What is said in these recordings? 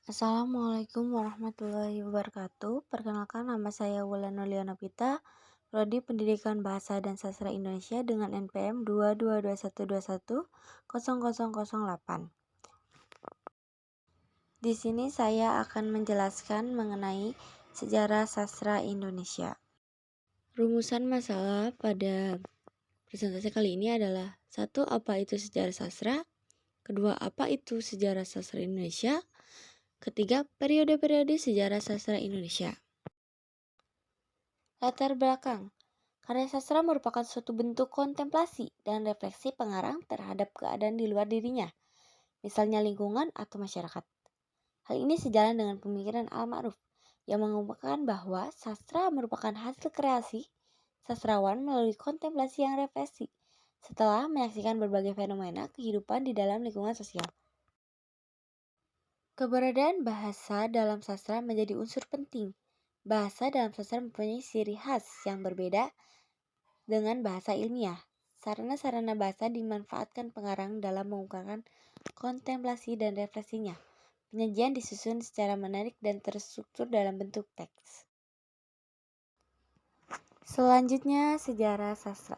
Assalamualaikum warahmatullahi wabarakatuh. Perkenalkan, nama saya Wulan Nuliana Pita, Prodi Pendidikan Bahasa dan Sastra Indonesia dengan NPM 22221210008. Di sini saya akan menjelaskan mengenai sejarah sastra Indonesia. Rumusan masalah pada presentasi kali ini adalah: 1. Apa itu sejarah sastra? Kedua, apa itu sejarah sastra Indonesia? Ketiga, periode-periode sejarah sastra Indonesia. Latar belakang. Karya sastra merupakan suatu bentuk kontemplasi dan refleksi pengarang terhadap keadaan di luar dirinya, misalnya lingkungan atau masyarakat. Hal ini sejalan dengan pemikiran Al-Ma'ruf yang mengungkapkan bahwa sastra merupakan hasil kreasi sastrawan melalui kontemplasi yang refleksi setelah menyaksikan berbagai fenomena kehidupan di dalam lingkungan sosial. Keberadaan bahasa dalam sastra menjadi unsur penting. Bahasa dalam sastra mempunyai ciri khas yang berbeda dengan bahasa ilmiah. Sarana-sarana bahasa dimanfaatkan pengarang dalam mengungkapkan kontemplasi dan refleksinya. Penyajian disusun secara menarik dan terstruktur dalam bentuk teks. Selanjutnya, sejarah sastra.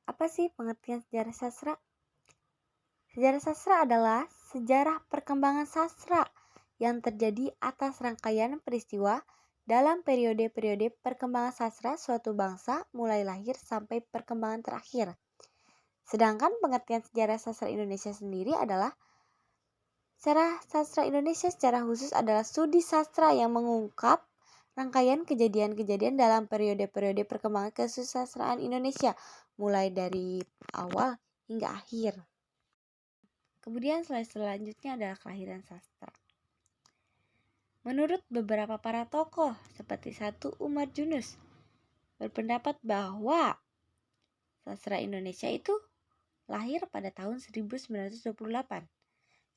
Apa sih pengertian sejarah sastra? Sejarah sastra adalah sejarah perkembangan sastra yang terjadi atas rangkaian peristiwa dalam periode-periode perkembangan sastra suatu bangsa mulai lahir sampai perkembangan terakhir. Sedangkan pengertian sejarah sastra Indonesia sendiri adalah: sejarah sastra Indonesia secara khusus adalah studi sastra yang mengungkap rangkaian kejadian-kejadian dalam periode-periode perkembangan kesusastraan Indonesia mulai dari awal hingga akhir. Kemudian selanjutnya adalah kelahiran sastra. Menurut beberapa para tokoh seperti 1. Umar Junus berpendapat bahwa sastra Indonesia itu lahir pada tahun 1928.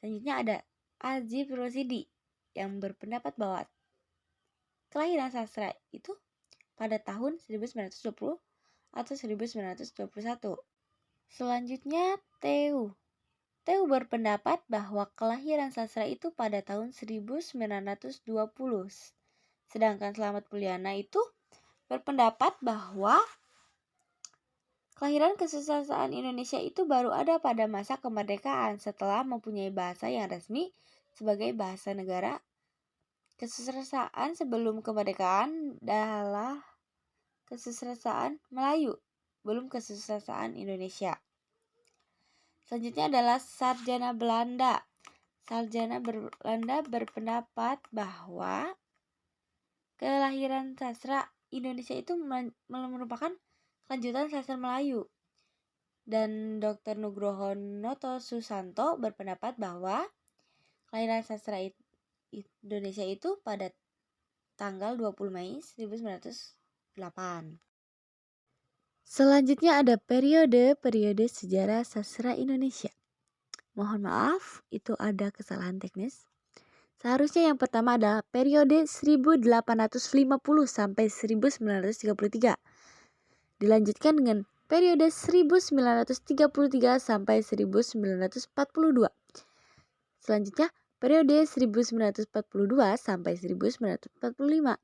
Selanjutnya ada Ajib Rosidi yang berpendapat bahwa kelahiran sastra itu pada tahun 1920 atau 1921. Selanjutnya Teu berpendapat bahwa kelahiran sastra itu pada tahun 1920. Sedangkan Slamet Mulyana itu berpendapat bahwa kelahiran kesusastraan Indonesia itu baru ada pada masa kemerdekaan setelah mempunyai bahasa yang resmi sebagai bahasa negara. Kesusastraan sebelum kemerdekaan adalah kesusastraan Melayu, belum kesusastraan Indonesia. Selanjutnya adalah sarjana Belanda. Sarjana Belanda berpendapat bahwa kelahiran sastra Indonesia itu merupakan kelanjutan sastra Melayu. Dan Dr. Nugroho Noto Susanto berpendapat bahwa kelahiran sastra Indonesia itu pada tanggal 20 Mei 1908. Selanjutnya ada periode sejarah sastra Indonesia. Mohon maaf, itu ada kesalahan teknis. Seharusnya yang pertama adalah periode 1850 sampai 1933. Dilanjutkan dengan periode 1933 sampai 1942. Selanjutnya periode 1942 sampai 1945.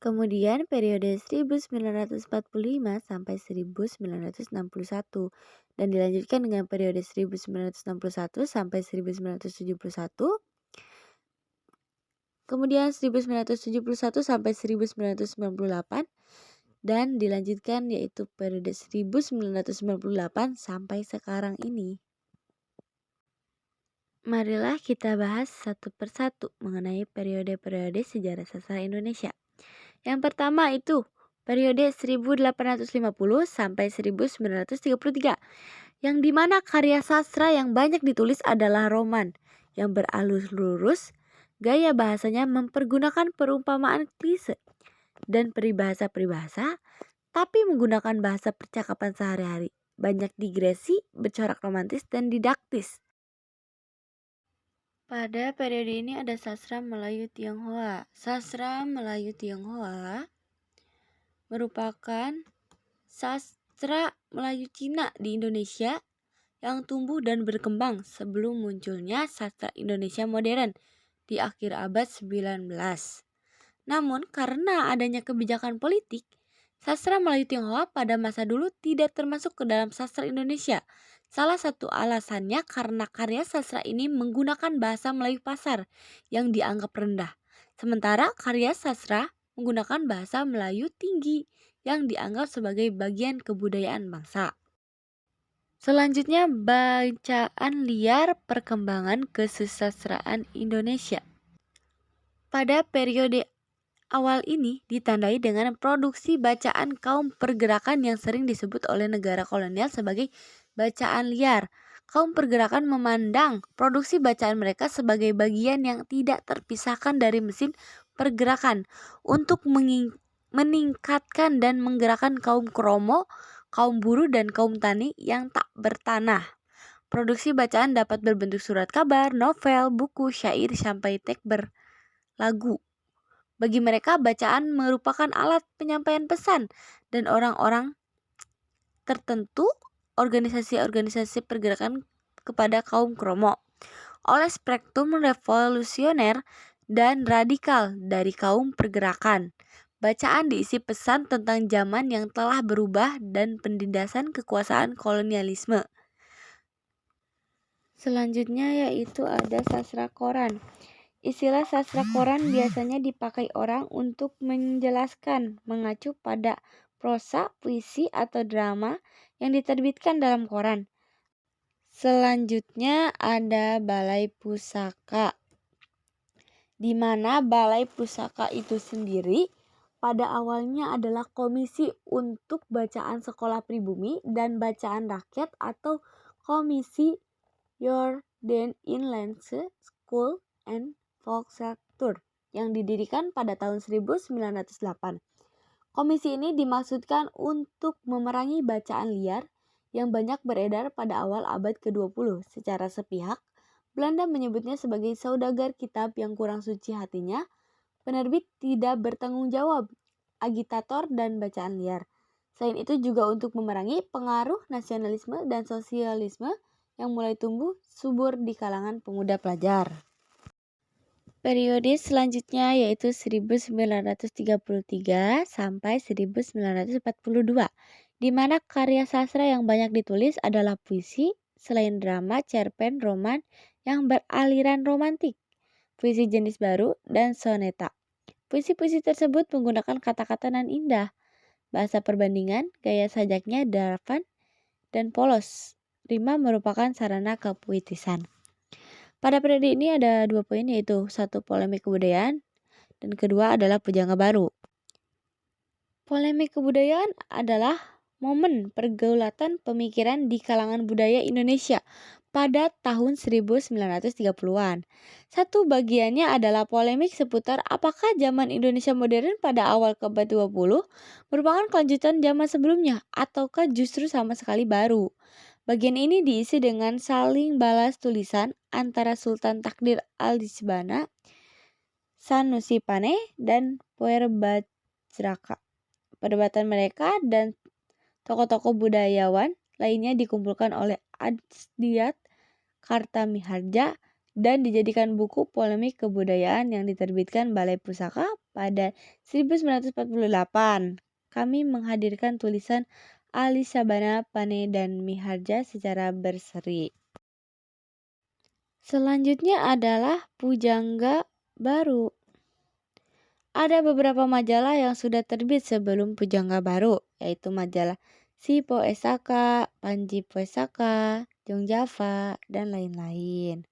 Kemudian periode 1945 sampai 1961 dan dilanjutkan dengan periode 1961 sampai 1971. Kemudian 1971 sampai 1998 dan dilanjutkan yaitu periode 1998 sampai sekarang ini. Marilah kita bahas satu persatu mengenai periode-periode sejarah sastra Indonesia. Yang pertama itu periode 1850 sampai 1933, yang dimana karya sastra yang banyak ditulis adalah roman yang beralus lurus, gaya bahasanya mempergunakan perumpamaan klise dan peribahasa-peribahasa, tapi menggunakan bahasa percakapan sehari-hari, banyak digresi, bercorak romantis dan didaktis. Pada periode ini ada sastra Melayu Tionghoa. Sastra Melayu Tionghoa merupakan sastra Melayu Cina di Indonesia yang tumbuh dan berkembang sebelum munculnya sastra Indonesia modern di akhir abad 19. Namun karena adanya kebijakan politik, sastra Melayu Tionghoa pada masa dulu tidak termasuk ke dalam sastra Indonesia. Salah satu alasannya karena karya sastra ini menggunakan bahasa Melayu pasar yang dianggap rendah. Sementara karya sastra menggunakan bahasa Melayu tinggi yang dianggap sebagai bagian kebudayaan bangsa. Selanjutnya, bacaan liar perkembangan kesusastraan Indonesia. Pada periode awal ini ditandai dengan produksi bacaan kaum pergerakan yang sering disebut oleh negara kolonial sebagai bacaan liar. Kaum pergerakan memandang produksi bacaan mereka sebagai bagian yang tidak terpisahkan dari mesin pergerakan untuk meningkatkan dan menggerakkan kaum kromo, kaum buruh, dan kaum tani yang tak bertanah. Produksi bacaan dapat berbentuk surat kabar, novel, buku, syair, sampai teks berlagu. Bagi mereka, bacaan merupakan alat penyampaian pesan dan orang-orang tertentu, organisasi-organisasi pergerakan kepada kaum kromo. Oleh spektrum revolusioner dan radikal dari kaum pergerakan, bacaan diisi pesan tentang zaman yang telah berubah dan penindasan kekuasaan kolonialisme. Selanjutnya yaitu ada sastra koran. Istilah sastra koran biasanya dipakai orang untuk menjelaskan mengacu pada prosa, puisi, atau drama yang diterbitkan dalam koran. Selanjutnya ada balai pusaka, di mana balai pusaka itu sendiri pada awalnya adalah komisi untuk bacaan sekolah pribumi dan bacaan rakyat atau komisi Jorden Inlandse School and Volkskultur yang didirikan pada tahun 1908. Komisi ini dimaksudkan untuk memerangi bacaan liar yang banyak beredar pada awal abad ke-20. Secara sepihak, Belanda menyebutnya sebagai saudagar kitab yang kurang suci hatinya, penerbit tidak bertanggung jawab, agitator, dan bacaan liar. Selain itu juga untuk memerangi pengaruh nasionalisme dan sosialisme yang mulai tumbuh subur di kalangan pemuda pelajar. Periode selanjutnya yaitu 1933 sampai 1942, di mana karya sastra yang banyak ditulis adalah puisi, selain drama, cerpen, roman yang beraliran romantik, puisi jenis baru, dan soneta. Puisi-puisi tersebut menggunakan kata-kata nan indah, bahasa perbandingan, gaya sajaknya darvan dan polos. Rima merupakan sarana kepuitisan. Pada periode ini ada 2 poin, yaitu 1 polemik kebudayaan dan kedua adalah pujangga baru. Polemik kebudayaan adalah momen pergaulatan pemikiran di kalangan budaya Indonesia pada tahun 1930-an. Satu bagiannya adalah polemik seputar apakah zaman Indonesia modern pada awal ke-abad 20 merupakan kelanjutan zaman sebelumnya ataukah justru sama sekali baru. Bagian ini diisi dengan saling balas tulisan antara Sultan Takdir al-Shibana, Sanusi Paneh, dan Puer Bajraka. Perdebatan mereka dan tokoh-tokoh budayawan lainnya dikumpulkan oleh Adsdiat Kartamiharja dan dijadikan buku polemik kebudayaan yang diterbitkan Balai Pusaka pada 1948. Kami menghadirkan tulisan Alisabana, Pane, dan Miharja secara berseri. Selanjutnya adalah pujangga baru. Ada beberapa majalah yang sudah terbit sebelum pujangga baru, yaitu majalah Si Poesaka, Panji Poesaka, Jong Java, dan lain-lain.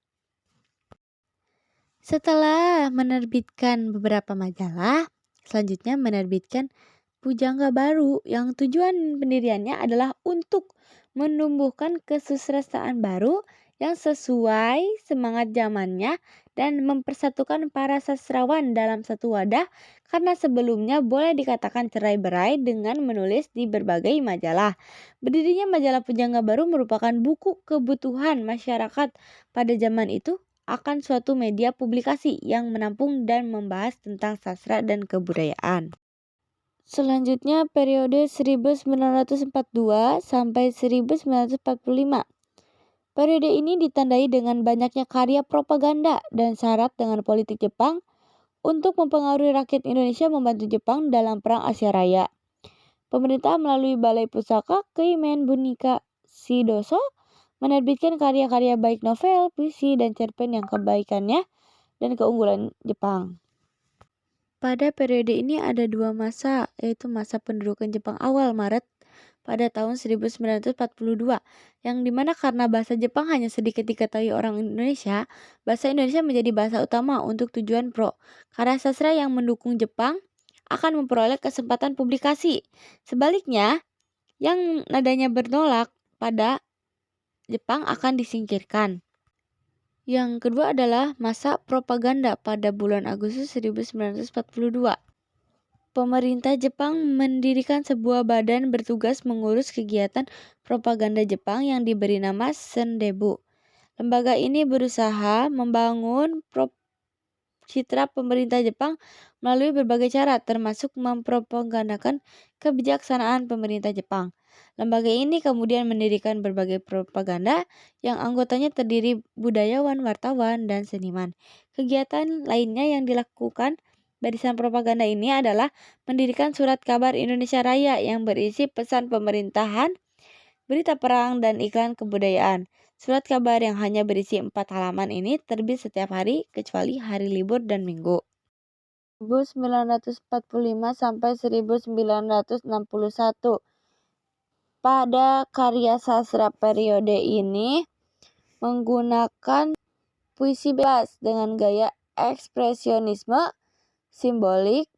Setelah menerbitkan beberapa majalah, selanjutnya menerbitkan pujangga baru yang tujuan pendiriannya adalah untuk menumbuhkan kesusastraan baru yang sesuai semangat zamannya dan mempersatukan para sastrawan dalam satu wadah, karena sebelumnya boleh dikatakan cerai-berai dengan menulis di berbagai majalah. Berdirinya majalah Pujangga Baru merupakan buku kebutuhan masyarakat pada zaman itu akan suatu media publikasi yang menampung dan membahas tentang sastra dan kebudayaan. Selanjutnya periode 1942 sampai 1945. Periode ini ditandai dengan banyaknya karya propaganda dan syarat dengan politik Jepang untuk mempengaruhi rakyat Indonesia membantu Jepang dalam Perang Asia Raya. Pemerintah melalui Balai Pusaka Keimen Bunika Sidoso menerbitkan karya-karya baik novel, puisi, dan cerpen yang kebaikannya dan keunggulan Jepang. Pada periode ini ada dua masa, yaitu masa pendudukan Jepang awal Maret pada tahun 1942, yang dimana karena bahasa Jepang hanya sedikit diketahui orang Indonesia, bahasa Indonesia menjadi bahasa utama untuk tujuan pro. Karya sastra yang mendukung Jepang akan memperoleh kesempatan publikasi. Sebaliknya, yang nadanya bertolak pada Jepang akan disingkirkan. Yang kedua adalah masa propaganda pada bulan Agustus 1942. Pemerintah Jepang mendirikan sebuah badan bertugas mengurus kegiatan propaganda Jepang yang diberi nama Sendebu. Lembaga ini berusaha membangun citra pemerintah Jepang melalui berbagai cara, termasuk mempropagandakan kebijaksanaan pemerintah Jepang. Lembaga ini kemudian mendirikan berbagai propaganda yang anggotanya terdiri budayawan, wartawan, dan seniman. Kegiatan lainnya yang dilakukan barisan propaganda ini adalah mendirikan Surat Kabar Indonesia Raya yang berisi pesan pemerintahan, berita perang, dan iklan kebudayaan. Surat kabar yang hanya berisi 4 halaman ini terbit setiap hari kecuali hari libur dan minggu. 1945 sampai 1961. Pada karya sastra periode ini menggunakan puisi bebas dengan gaya ekspresionisme, simbolik,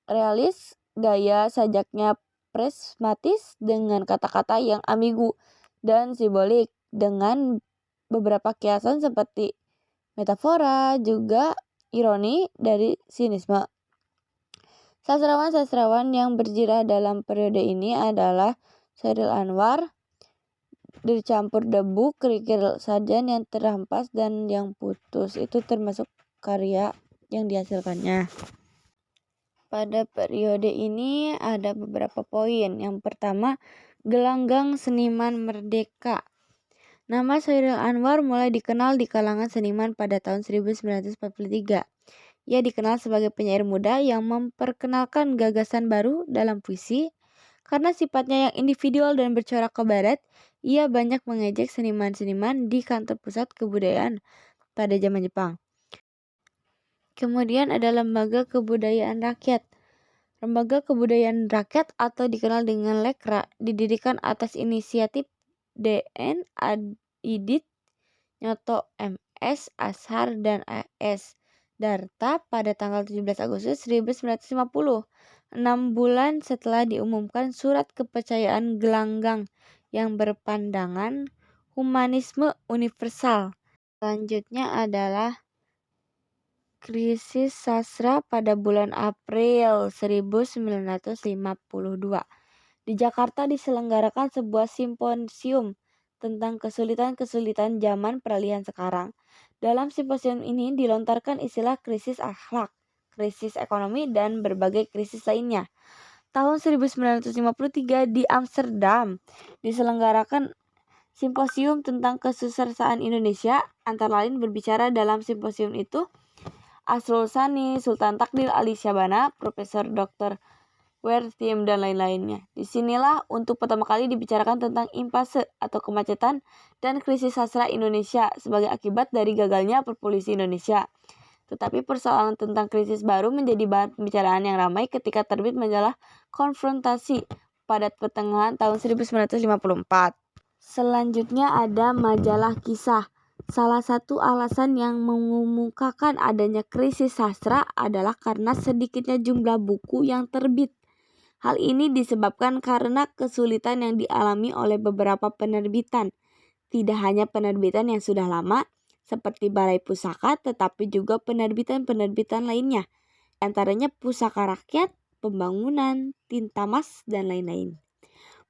realis, gaya sajaknya prismatis dengan kata-kata yang ambigu dan simbolik dengan beberapa kiasan seperti metafora, juga ironi dari sinisme. Sastrawan-sastrawan yang berjirah dalam periode ini adalah Chairil Anwar, Dicampur Debu, Kerikil Sarjan, Yang Terhempas, dan Yang Putus. Itu termasuk karya yang dihasilkannya. Pada periode ini ada beberapa poin. Yang pertama, gelanggang seniman merdeka. Nama Chairil Anwar mulai dikenal di kalangan seniman pada tahun 1943. Ia dikenal sebagai penyair muda yang memperkenalkan gagasan baru dalam puisi. Karena sifatnya yang individual dan bercorak ke barat, ia banyak mengejek seniman-seniman di kantor pusat kebudayaan pada zaman Jepang. Kemudian ada Lembaga Kebudayaan Rakyat. Lembaga Kebudayaan Rakyat atau dikenal dengan Lekra didirikan atas inisiatif DN Idit Nyoto MS Ashar dan AS Darta pada tanggal 17 Agustus 1950, 6 bulan setelah diumumkan Surat Kepercayaan Gelanggang yang berpandangan humanisme universal. Selanjutnya adalah krisis sastra pada bulan April 1952. Di Jakarta diselenggarakan sebuah simposium tentang kesulitan-kesulitan zaman peralihan sekarang. Dalam simposium ini dilontarkan istilah krisis akhlak, krisis ekonomi, dan berbagai krisis lainnya. Tahun 1953 di Amsterdam diselenggarakan simposium tentang kesusastraan Indonesia. Antara lain berbicara dalam simposium itu Asrul Sani, Sultan Takdir Ali Syabana, Profesor Dr. Werthiem, dan lain-lainnya. Disinilah untuk pertama kali dibicarakan tentang impasse atau kemacetan dan krisis sastra Indonesia sebagai akibat dari gagalnya perpulisi Indonesia. Tetapi persoalan tentang krisis baru menjadi bahan pembicaraan yang ramai ketika terbit majalah Konfrontasi pada pertengahan tahun 1954. Selanjutnya ada majalah Kisah. Salah satu alasan yang mengemukakan adanya krisis sastra adalah karena sedikitnya jumlah buku yang terbit. Hal ini disebabkan karena kesulitan yang dialami oleh beberapa penerbitan. Tidak hanya penerbitan yang sudah lama, seperti Balai Pusaka, tetapi juga penerbitan-penerbitan lainnya, antaranya Pusaka Rakyat, Pembangunan, Tinta Mas, dan lain-lain.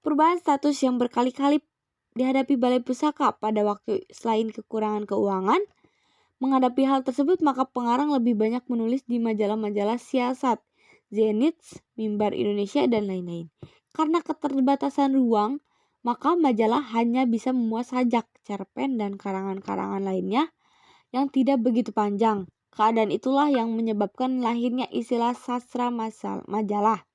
Perubahan status yang berkali-kali dihadapi Balai Pusaka pada waktu selain kekurangan keuangan. Menghadapi hal tersebut, maka pengarang lebih banyak menulis di majalah-majalah siasat, Zenith, Mimbar Indonesia, dan lain-lain. Karena keterbatasan ruang, maka majalah hanya bisa memuat sajak, cerpen, dan karangan-karangan lainnya yang tidak begitu panjang. Keadaan itulah yang menyebabkan lahirnya istilah sastra majalah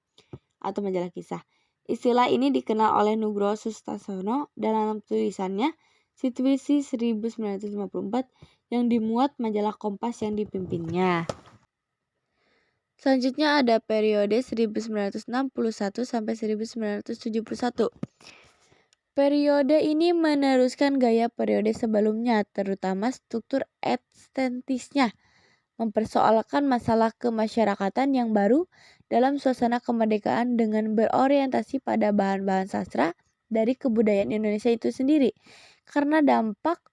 atau majalah kisah. Istilah ini dikenal oleh Nugroho Sustasono dalam tulisannya Situasi 1954 yang dimuat majalah Kompas yang dipimpinnya. Selanjutnya ada periode 1961 sampai 1971. Periode ini meneruskan gaya periode sebelumnya, terutama struktur estetisnya, mempersoalkan masalah kemasyarakatan yang baru dalam suasana kemerdekaan dengan berorientasi pada bahan-bahan sastra dari kebudayaan Indonesia itu sendiri. Karena dampak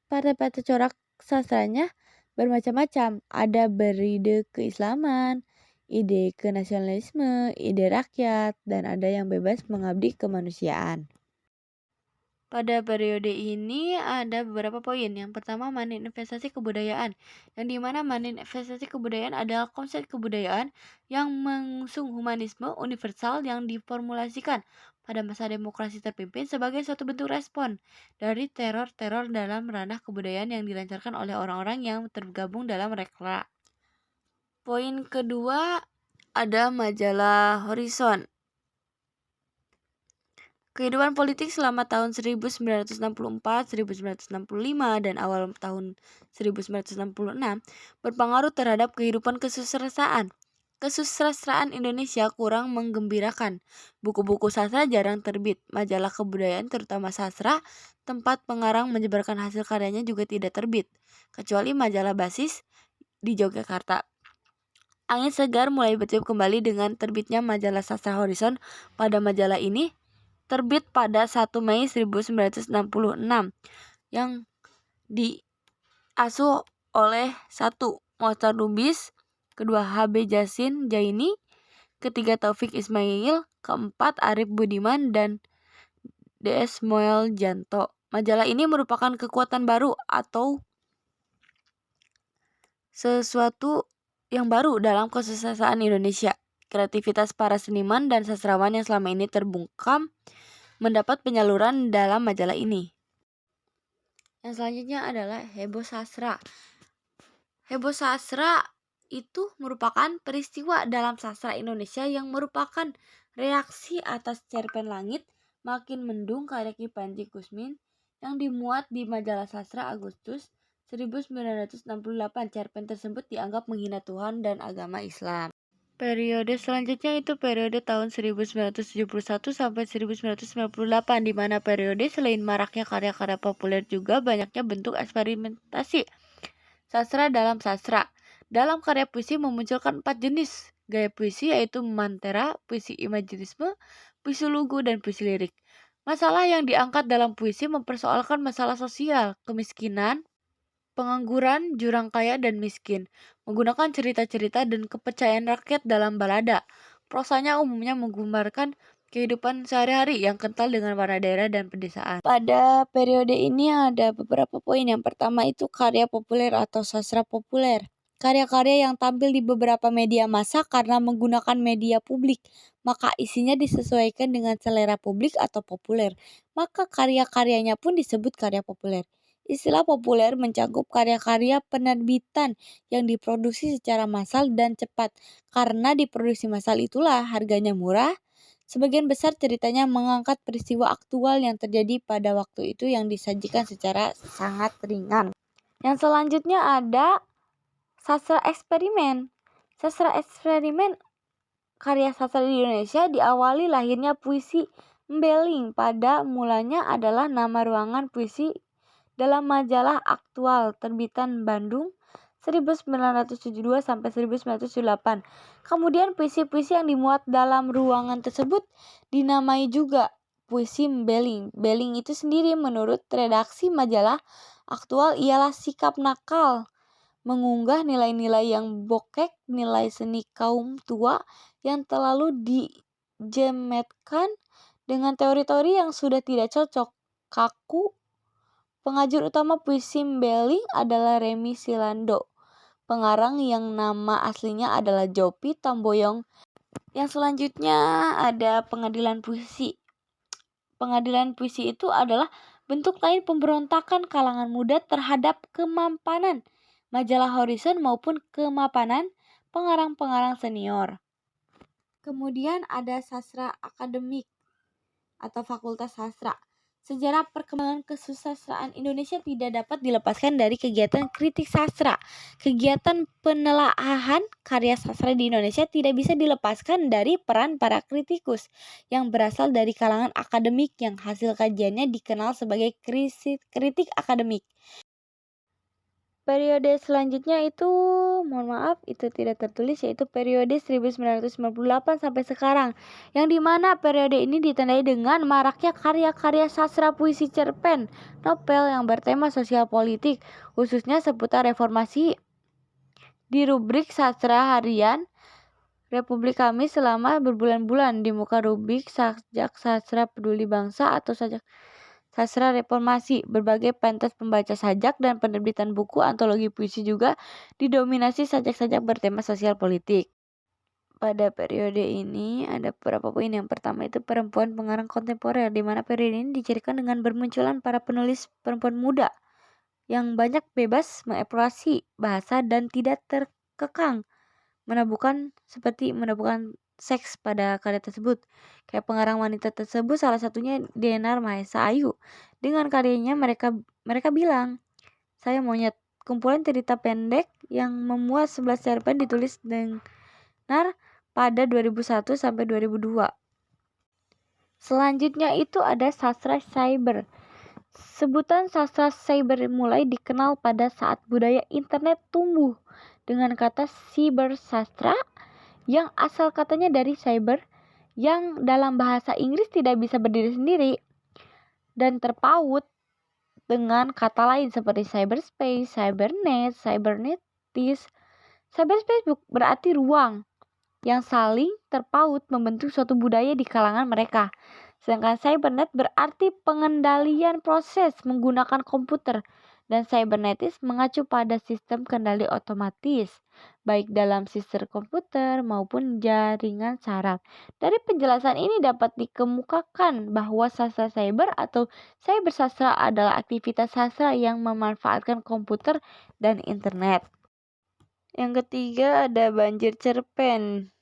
pada corak sastranya bermacam-macam, ada beride keislaman, ide kenasionalisme, ide rakyat, dan ada yang bebas mengabdi kemanusiaan. Pada periode ini ada beberapa poin. Yang pertama, manifestasi kebudayaan, yang dimana manifestasi kebudayaan adalah konsep kebudayaan yang mengusung humanisme universal yang diformulasikan pada masa demokrasi terpimpin sebagai suatu bentuk respon dari teror-teror dalam ranah kebudayaan yang dilancarkan oleh orang-orang yang tergabung dalam rekla. Poin kedua, ada majalah Horizon. Kehidupan politik selama tahun 1964, 1965, dan awal tahun 1966 berpengaruh terhadap kehidupan kesusastraan. Kesusastraan Indonesia kurang menggembirakan. Buku-buku sastra jarang terbit. Majalah kebudayaan terutama sastra, tempat pengarang menyebarkan hasil karyanya juga tidak terbit, kecuali majalah basis di Yogyakarta. Angin segar mulai bertiup kembali dengan terbitnya majalah Sastra Horizon. Pada majalah ini terbit pada 1 Mei 1966 yang diasuh oleh 1. Mohtar Lubis, kedua H.B. Jasin Jaini, ketiga Taufik Ismail, keempat Arif Budiman, dan D.S. Moel Janto. Majalah ini merupakan kekuatan baru atau sesuatu yang baru dalam kesusastraan Indonesia. Kreativitas para seniman dan sastrawan yang selama ini terbungkam mendapat penyaluran dalam majalah ini. Yang selanjutnya adalah heboh sastra. Heboh sastra itu merupakan peristiwa dalam sastra Indonesia yang merupakan reaksi atas cerpen Langit Makin Mendung karya Ki Panji Kusmin yang dimuat di majalah sastra Agustus 1968. Cerpen tersebut dianggap menghina Tuhan dan agama Islam. Periode selanjutnya itu periode tahun 1971 sampai 1998, di mana periode selain maraknya karya-karya populer juga banyaknya bentuk eksperimentasi sastra dalam sastra. Dalam karya puisi memunculkan 4 jenis gaya puisi, yaitu mantera, puisi imajinisme, puisi lugu, dan puisi lirik. Masalah yang diangkat dalam puisi mempersoalkan masalah sosial, kemiskinan, pengangguran, jurang kaya dan miskin, menggunakan cerita-cerita dan kepercayaan rakyat dalam balada. Prosanya umumnya menggambarkan kehidupan sehari-hari yang kental dengan warna daerah dan pedesaan. Pada periode ini ada beberapa poin. Yang pertama itu karya populer atau sastra populer. Karya-karya yang tampil di beberapa media massa karena menggunakan media publik, maka isinya disesuaikan dengan selera publik atau populer. Maka karya-karyanya pun disebut karya populer. Istilah populer mencakup karya-karya penerbitan yang diproduksi secara massal dan cepat. Karena diproduksi massal itulah harganya murah. Sebagian besar ceritanya mengangkat peristiwa aktual yang terjadi pada waktu itu yang disajikan secara sangat ringan. Yang selanjutnya ada sastra eksperimen. Sastra eksperimen karya sastra di Indonesia diawali lahirnya puisi Mbeling. Pada mulanya adalah nama ruangan puisi dalam majalah Aktual terbitan Bandung 1972 sampai 1978. Kemudian puisi-puisi yang dimuat dalam ruangan tersebut dinamai juga puisi Mbeling. Mbeling itu sendiri menurut redaksi majalah Aktual ialah sikap nakal, mengunggah nilai-nilai yang bokek, nilai seni kaum tua yang terlalu dijemetkan dengan teori-teori yang sudah tidak cocok, kaku. Pengajar utama puisi Mbeling adalah Remy Silando, pengarang yang nama aslinya adalah Jopi Tamboyong. Yang selanjutnya ada pengadilan puisi. pengadilan puisi itu adalah bentuk lain pemberontakan kalangan muda terhadap kemapanan majalah Horizon maupun kemapanan pengarang-pengarang senior. Kemudian ada sastra akademik atau fakultas sastra. Sejarah perkembangan kesusastraan Indonesia tidak dapat dilepaskan dari kegiatan kritik sastra. Kegiatan penelaahan karya sastra di Indonesia tidak bisa dilepaskan dari peran para kritikus yang berasal dari kalangan akademik yang hasil kajiannya dikenal sebagai kritik akademik. Periode selanjutnya itu, mohon maaf, itu tidak tertulis, yaitu periode 1998 sampai sekarang, yang dimana periode ini ditandai dengan maraknya karya-karya sastra puisi cerpen, novel yang bertema sosial politik, khususnya seputar reformasi. Di rubrik sastra harian Republik kami selama berbulan-bulan di muka rubrik sajak sastra peduli bangsa atau sajak sastra reformasi, berbagai pentas pembaca sajak dan penerbitan buku antologi puisi juga didominasi sajak-sajak bertema sosial politik. Pada periode ini ada beberapa poin. Yang pertama itu perempuan pengarang kontemporer, di mana periode ini dicirikan dengan bermunculan para penulis perempuan muda yang banyak bebas mengeksplorasi bahasa dan tidak terkekang menabuhkan seks pada karya tersebut. Kayak pengarang wanita tersebut salah satunya Denar Mahesa Ayu. Dengan karyanya mereka bilang, "Saya Monyet", kumpulan cerita pendek yang memuat 11 cerpen ditulis Denar pada 2001 sampai 2002. Selanjutnya itu ada sastra cyber. Sebutan sastra cyber mulai dikenal pada saat budaya internet tumbuh dengan kata cyber sastra yang asal katanya dari cyber, yang dalam bahasa Inggris tidak bisa berdiri sendiri dan terpaut dengan kata lain seperti cyberspace, cybernet, cybernetis. Cyberspace berarti ruang yang saling terpaut membentuk suatu budaya di kalangan mereka. Sedangkan cybernet berarti pengendalian proses menggunakan komputer, dan cybernetis mengacu pada sistem kendali otomatis, baik dalam sistem komputer maupun jaringan saraf. Dari penjelasan ini dapat dikemukakan bahwa sastra cyber atau cybersastra adalah aktivitas sastra yang memanfaatkan komputer dan internet. Yang ketiga ada banjir cerpen.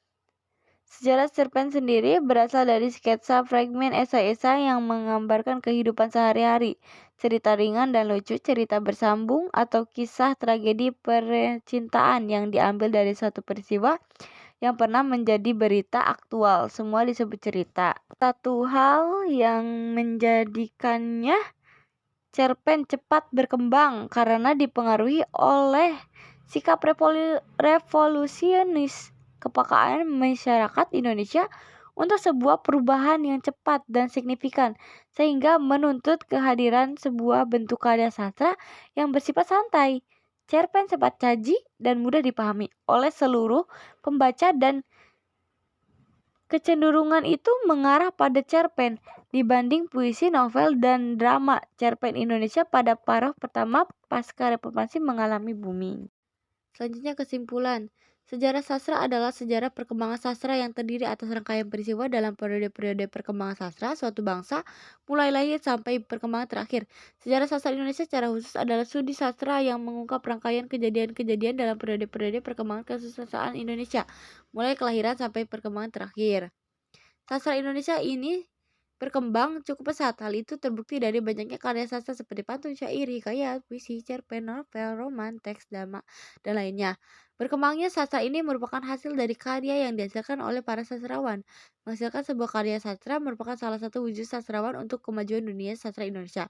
Sejarah cerpen sendiri berasal dari sketsa fragmen esai-esai yang menggambarkan kehidupan sehari-hari, cerita ringan dan lucu, cerita bersambung, atau kisah tragedi percintaan yang diambil dari suatu peristiwa yang pernah menjadi berita aktual. Semua disebut cerita. Satu hal yang menjadikannya cerpen cepat berkembang karena dipengaruhi oleh sikap revolusionis kepekaan masyarakat Indonesia untuk sebuah perubahan yang cepat dan signifikan, sehingga menuntut kehadiran sebuah bentuk karya sastra yang bersifat santai. Cerpen cepat caji dan mudah dipahami oleh seluruh pembaca, dan kecenderungan itu mengarah pada cerpen dibanding puisi, novel, dan drama. Cerpen Indonesia pada paruh pertama pasca reformasi mengalami booming. Selanjutnya kesimpulan. Sejarah sastra adalah sejarah perkembangan sastra yang terdiri atas rangkaian peristiwa dalam periode-periode perkembangan sastra suatu bangsa, mulai lahir sampai perkembangan terakhir. Sejarah sastra Indonesia secara khusus adalah studi sastra yang mengungkap rangkaian kejadian-kejadian dalam periode-periode perkembangan kesusastraan Indonesia, mulai kelahiran sampai perkembangan terakhir. Sastra Indonesia ini berkembang cukup pesat. Hal itu terbukti dari banyaknya karya sastra seperti pantun, syair, hikayat, puisi, cerpen, novel, roman, teks drama, dan lainnya. Berkembangnya sastra ini merupakan hasil dari karya yang dihasilkan oleh para sastrawan. Menghasilkan sebuah karya sastra merupakan salah satu wujud sastrawan untuk kemajuan dunia sastra Indonesia.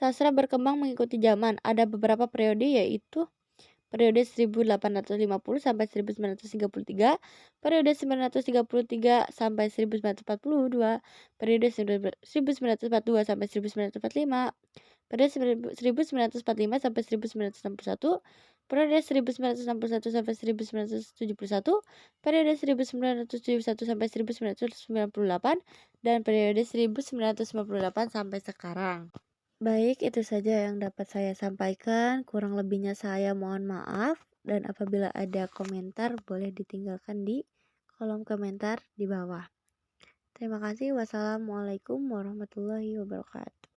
Sastra berkembang mengikuti zaman. Ada beberapa periode, yaitu periode 1850 sampai 1933, periode 933 sampai 1942, periode 1942 sampai 1945, periode 1945 sampai 1961, periode 1961 sampai 1971, periode 1971 sampai 1998, dan periode 1998 sampai sekarang. Baik, itu saja yang dapat saya sampaikan. Kurang lebihnya saya mohon maaf. Dan apabila ada komentar, boleh ditinggalkan di kolom komentar di bawah. Terima kasih. Wassalamualaikum warahmatullahi wabarakatuh.